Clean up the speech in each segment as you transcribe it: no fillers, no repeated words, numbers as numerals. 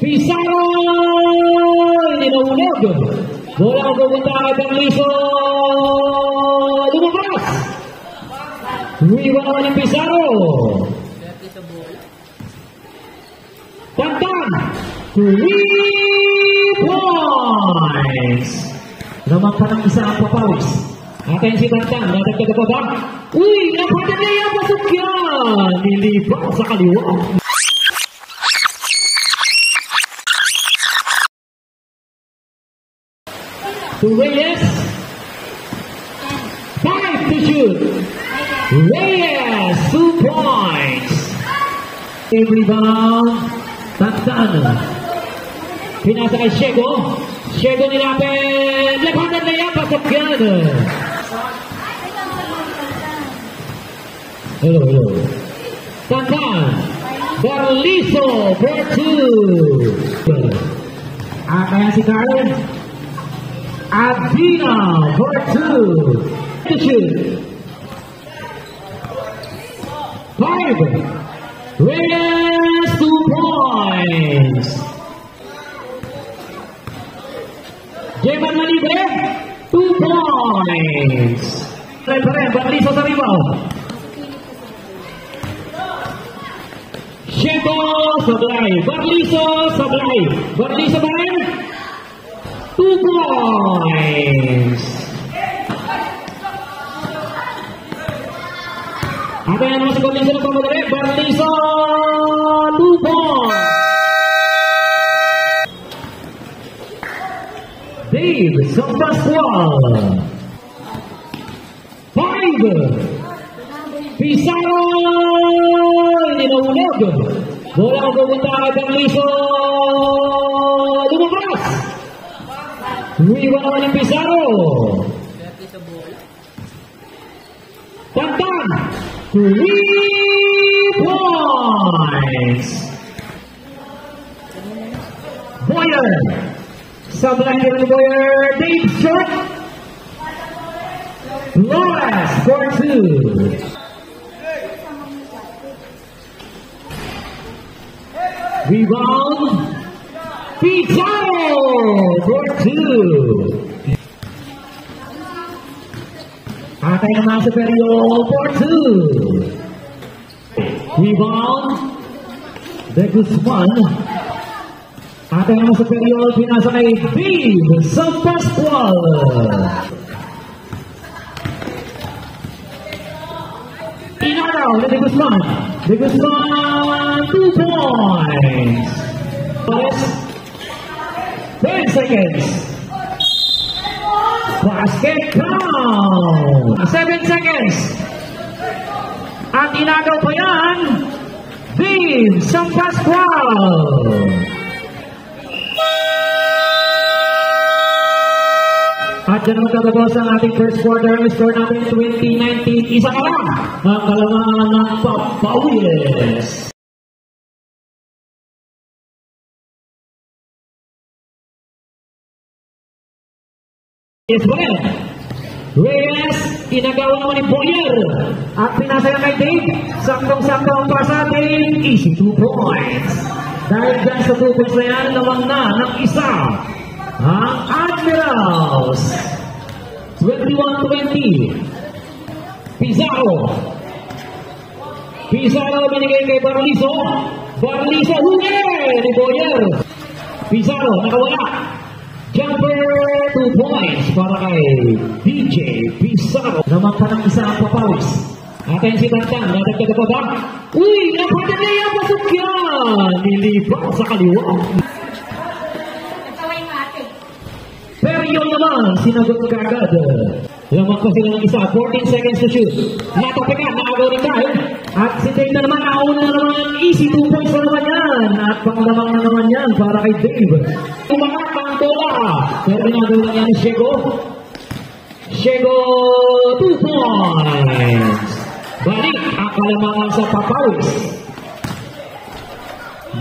Pizarro! Hindi nahulog. Bola ang pupunta kay Berliso. Lumabas! Iwan naman yung Pizarro. Tantan! 3 points! Naman pa ng isa ang papawis. Atin si Tantan, natagdag pa ba? Uy! Napatag na yan! Pasok yan! Nilipat sa kaliwa. To Reyes. 5 to shoot. Reyes, 2 points. Rebound. Tantan. Pinasa kay Shego. Shego nilapit. Labanan na yan. Pasok yan. Hello. Tantan. Berliso for 2. Kaya si Carl. Adina for 2. To shoot. 5. Reyes 2 points. Jeman Malibre 2 points. Berliso sa rebound. Shego sablay. Berliso sablay. Berliso ba rin? 2 points. Apa yang masuk Berliso ng pamadali? Berliso 2 points. Dave Pascual 5. Pizarro! Hindi nahulog. Bola ang pupunta kay Berliso. Lumabas! Iwan naman yung Pizarro. Tantan! 3 points. Boyer. Sablay ni Boyer. Dave short. Flores for 2. Rebound. Pizarro for 2. Atay naman Superior for 2. Rebound. De Guzman. Atay naman Superior. Pinasa kay Dave Pascual. Inaraw ni De Guzman. De Guzman 2 points. 10 seconds. Basket count. 7 seconds. At inagaw pa yan. Dave Pascual. At dyan naman tatapos ang ating first quarter. Score natin 20-19. Isa ka lang. Ang kalamangan ng papawis. Yes, well. Reyes, inagawa naman ni Boyer. At pinasaya kay Dave. Saktong-sakto ang pasa. Dave, easy 2 points. Dahil dyan sa 2 points na yan, lamang na ng isa. Ang Admirals. 21-20. Pizarro. Pizarro binigay kay Berliso. Berliso huli ni Boyer. Pizarro nakawala. Jumper 2 points para kay DJ Pizarro. Naman pa ng isa ang papawis. Atin si Tantan, natagdag pa ba? Uy! Napatag na yan! Pasok yan! Nilipat sa kaliwa. Pero yun naman, sinagot kagad. Lamang pa sila ng isa, 14 seconds to shoot. Natapikan, naagaw ni Kyle. At si Dave na naman, nauna na naman, easy 2 points na naman yan. At panglamang na naman yan para kay Dave. Umangat ang bola. Pero ginagawa niya ni Shego. Shego, 2 points. Balik ang kalamangan sa papawis.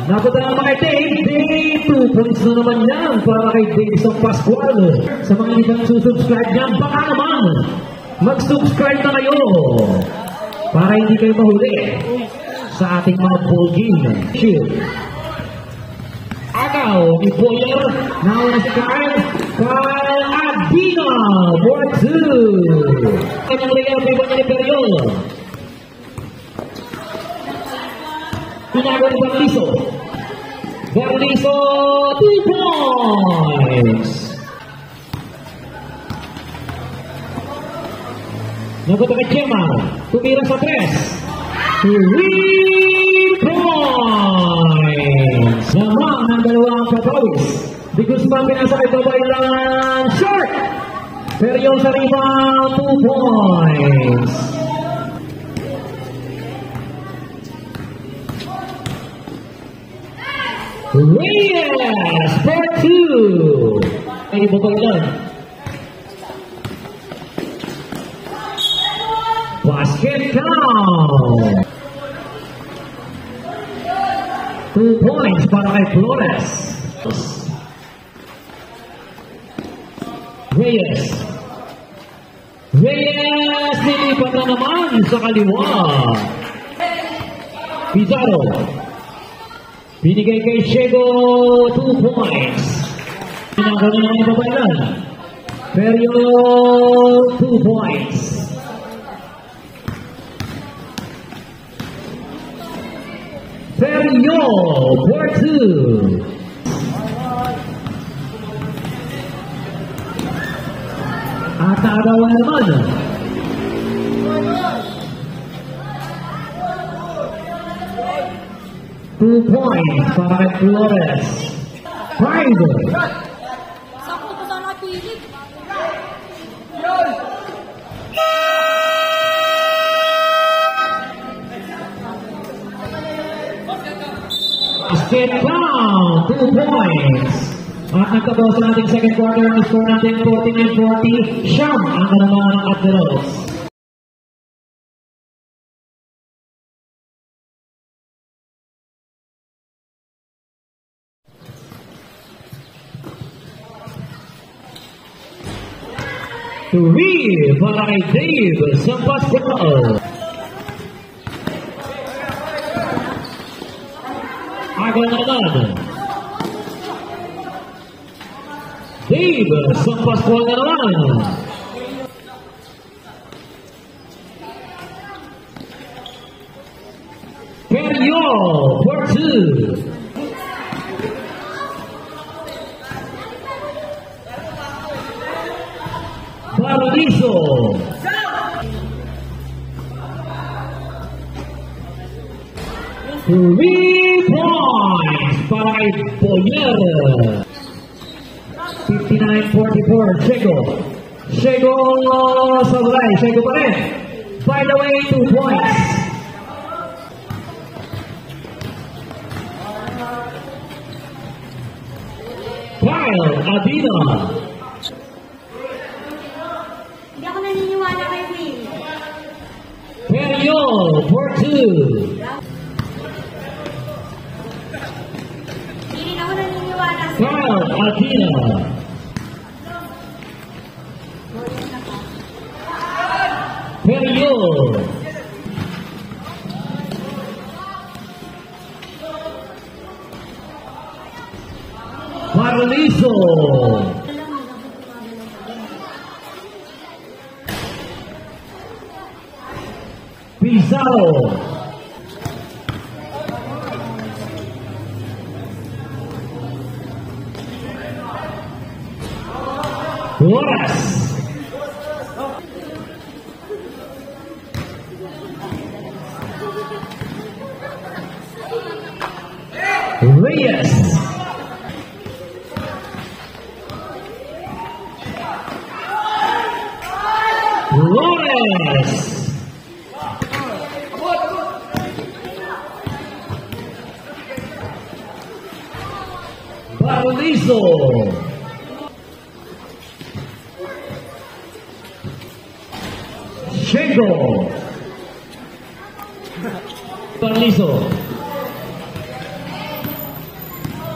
Napunta naman kay Dave. Dave, 2 points na naman yan para kay Dave Pascual. Sa mga hindi kang susubscribe niyan, baka naman mag-subscribe na kayo para hindi kayo mahuli sa ating mga ball game. Cheers! Pagkaw ni Boyer. Nauna si Kyle. Kyle Adina for 2. Kanyang real favor niya ni Periol. Tinago ni Berliso. Berliso 2 points. Nabuto kay Chema. Tumira sa 3. 3 points. Lamang ng dalawang kapawis. Di Guzman pinasa kay Babaylan. Short! Pero yung sa rebound, 2 points. Reyes for 2. Ay, Babaylan. Basket count. 2 points para kay Flores. Reyes. Reyes, nilipat na naman sa kaliwa. Pizarro. Binigay kay Shego, 2 points. Pinagawa na naman yung Babaylan. Perio, 2 points. Perio for 2. At naagawan naman. Two points para kay Flores. 5. Sako ko sana pilit. Basket count, 2 points. At nagkataon sa ating second quarter, ang score natin 49-40. Siyam ang kanaman ng Admiros. Three para kay Dave sa basketball. Agaw na naman. Dave sa basketball na naman. Perio for 2. Paradiso. Three points para kay Boyer. 59-44, Shego. Shego sabay. Shego pa rin. By the way, 2 points. Kyle Adina. Hindi ako naniniwala kay Will. Perio for 2. Hindi rin ako naniniwala sa Kyle Adina. Perio. Paraliso. Pizarro. Flores. Reyes. Flores. Paradiso. Shego. Paradiso.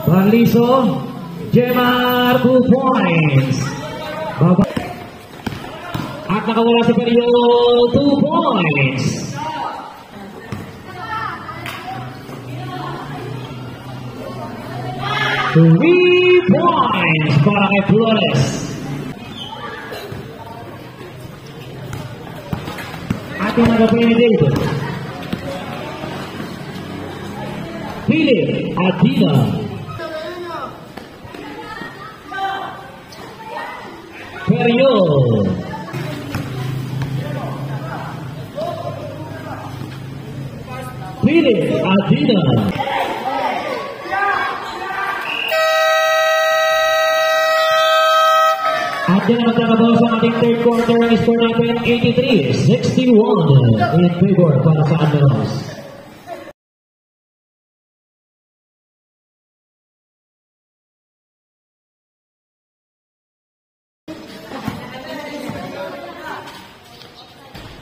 Paradiso. Jemar 2 points. Baba. At nakawala si Perio 2 points. 3 points para kay Flores. Ating nag-penetration. Philip Adina. Perio. Philip Adina. At yan ang magkakabaw sa ating third quarter. Ang score natin 83-61 in favor para sa Admirals.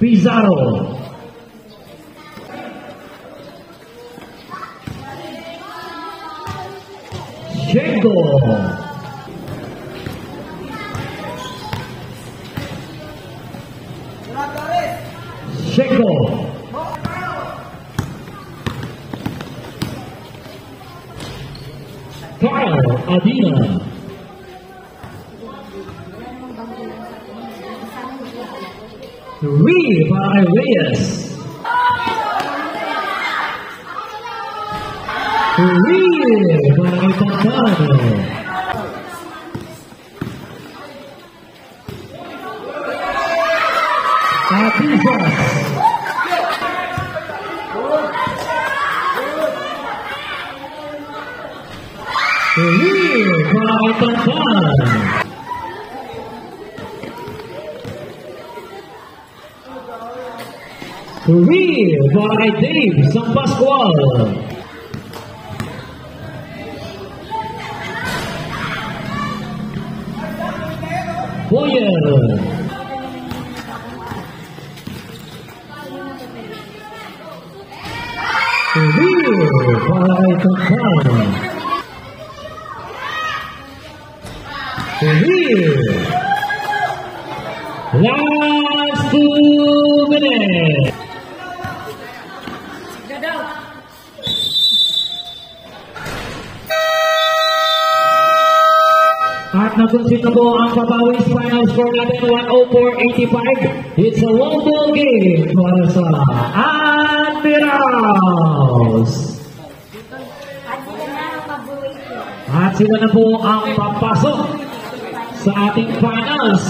Pizarro. Shengo. Shengo. Kyle Adina. Reed by Reyes. Reed by Pantano. Atizas. Reed by Pantano. Reed by Dave San Pascual. Boyer. Reed by Pantano. Reed. Last 2 minutes. At nasunsit na po ang Papawis final score natin 104-85. It's a one-ball game para sa Admirals. At sila na po ang papasok sa ating finals.